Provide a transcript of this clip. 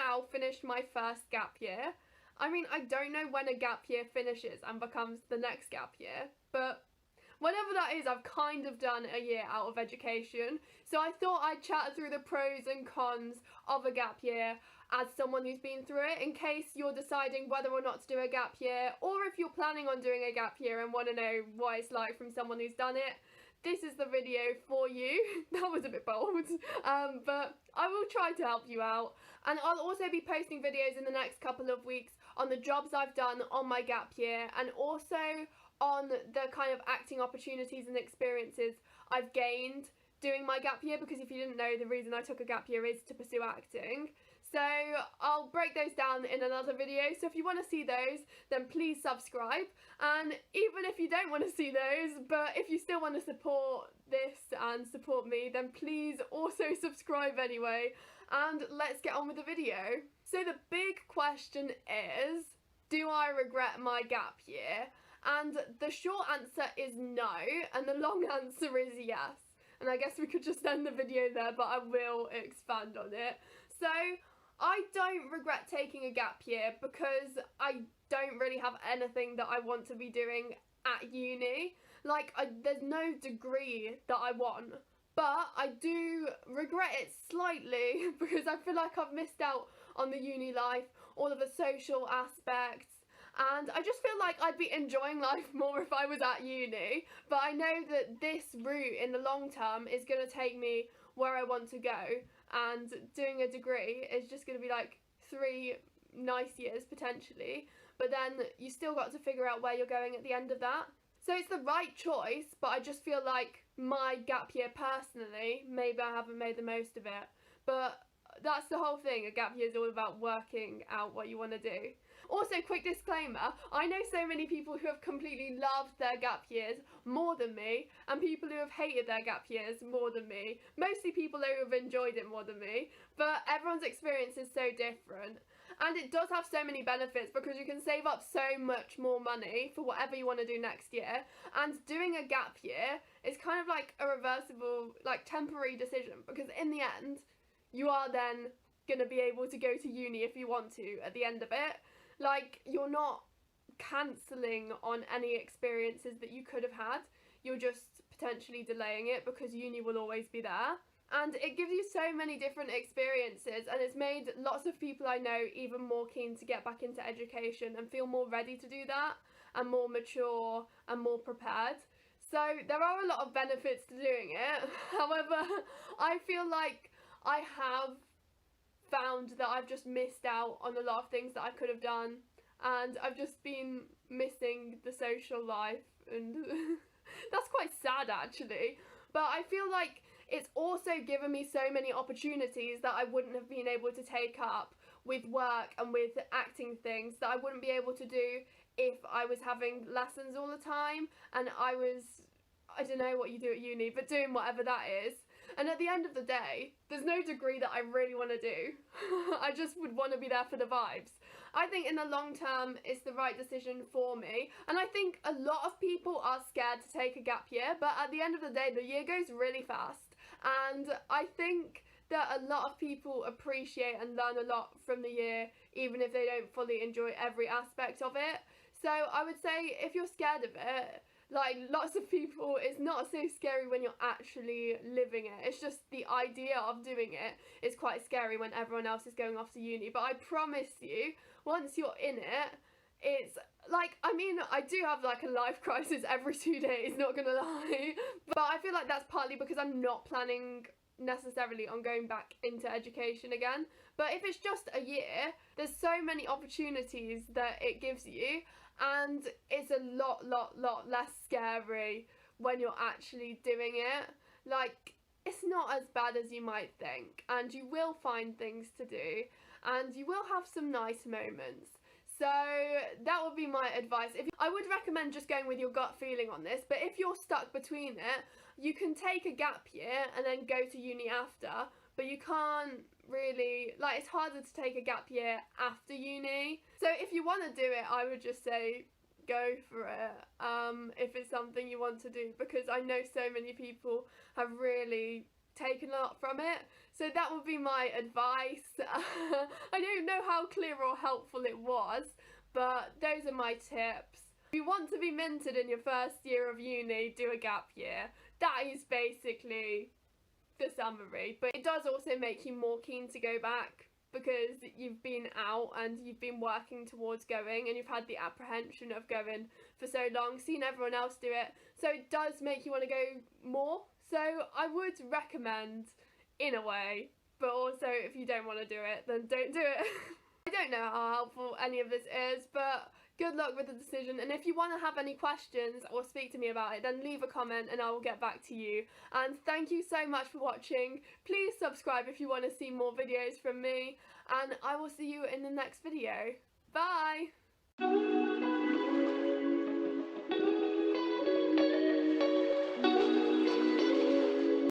now finished my first gap year. I mean, I don't know when a gap year finishes and becomes the next gap year, but whatever that is, I've kind of done a year out of education. So I thought I'd chat through the pros and cons of a gap year as someone who's been through it, in case you're deciding whether or not to do a gap year, or if you're planning on doing a gap year and want to know what it's like from someone who's done it. This is the video for you. That was a bit bold, but I will try to help you out. And I'll also be posting videos in the next couple of weeks on the jobs I've done on my gap year, and also on the kind of acting opportunities and experiences I've gained doing my gap year, because if you didn't know, the reason I took a gap year is to pursue acting. So I'll break those down in another video, so if you want to see those, then please subscribe. And even if you don't want to see those, but if you still want to support this and support me, then please also subscribe anyway. And let's get on with the video. So the big question is, do I regret my gap year? And the short answer is no, and the long answer is yes. And I guess we could just end the video there, but I will expand on it. So I don't regret taking a gap year because I don't really have anything that I want to be doing at uni. Like, there's no degree that I want. But I do regret it slightly because I feel like I've missed out on the uni life, all of the social aspects. And I just feel like I'd be enjoying life more if I was at uni. But I know that this route in the long term is going to take me where I want to go. And doing a degree is just going to be like 3 nice years potentially. But then you still got to figure out where you're going at the end of that. So it's the right choice, but I just feel like my gap year personally, maybe I haven't made the most of it. But that's the whole thing. A gap year is all about working out what you want to do. Also, quick disclaimer, I know so many people who have completely loved their gap years more than me, and people who have hated their gap years more than me. Mostly people who have enjoyed it more than me, but everyone's experience is so different. And it does have so many benefits because you can save up so much more money for whatever you want to do next year. And doing a gap year is kind of like a reversible, like temporary decision, because in the end, you are then going to be able to go to uni if you want to at the end of it. Like, you're not cancelling on any experiences that you could have had. You're just potentially delaying it because uni will always be there. And it gives you so many different experiences, and it's made lots of people I know even more keen to get back into education and feel more ready to do that, and more mature and more prepared. So there are a lot of benefits to doing it. However, I feel like I have found that I've just missed out on a lot of things that I could have done, and I've just been missing the social life, and that's quite sad actually. But I feel like it's also given me so many opportunities that I wouldn't have been able to take up with work and with acting things that I wouldn't be able to do if I was having lessons all the time and I was, I don't know what you do at uni, but doing whatever that is. And at the end of the day, there's no degree that I really want to do. I just would want to be there for the vibes. I think in the long term, it's the right decision for me. And I think a lot of people are scared to take a gap year, but at the end of the day, the year goes really fast. And I think that a lot of people appreciate and learn a lot from the year, even if they don't fully enjoy every aspect of it. So I would say if you're scared of it, like lots of people, it's not so scary when you're actually living it. It's just the idea of doing it is quite scary when everyone else is going off to uni. But I promise you, once you're in it, it's like, I mean, I do have like a life crisis every 2 days, not gonna lie. But I feel like that's partly because I'm not planning necessarily on going back into education again. But if it's just a year, there's so many opportunities that it gives you, and it's a lot less scary when you're actually doing it. Like, it's not as bad as you might think, and you will find things to do, and you will have some nice moments. So that would be my advice. I would recommend just going with your gut feeling on this, but if you're stuck between it, you can take a gap year and then go to uni after, but you can't really, like, it's harder to take a gap year after uni. So if you want to do it, I would just say go for it, if it's something you want to do, because I know so many people have really taken a lot from it. So that would be my advice. I don't know how clear or helpful it was, but those are my tips. If you want to be minted in your first year of uni, do a gap year. That is basically the summary, but it does also make you more keen to go back because you've been out and you've been working towards going and you've had the apprehension of going for so long, seen everyone else do it, so it does make you want to go more. So I would recommend in a way, but also if you don't want to do it, then don't do it. I don't know how helpful any of this is, but good luck with the decision, and if you want to have any questions or speak to me about it, then leave a comment and I will get back to you. And thank you so much for watching. Please subscribe if you want to see more videos from me, and I will see you in the next video. Bye!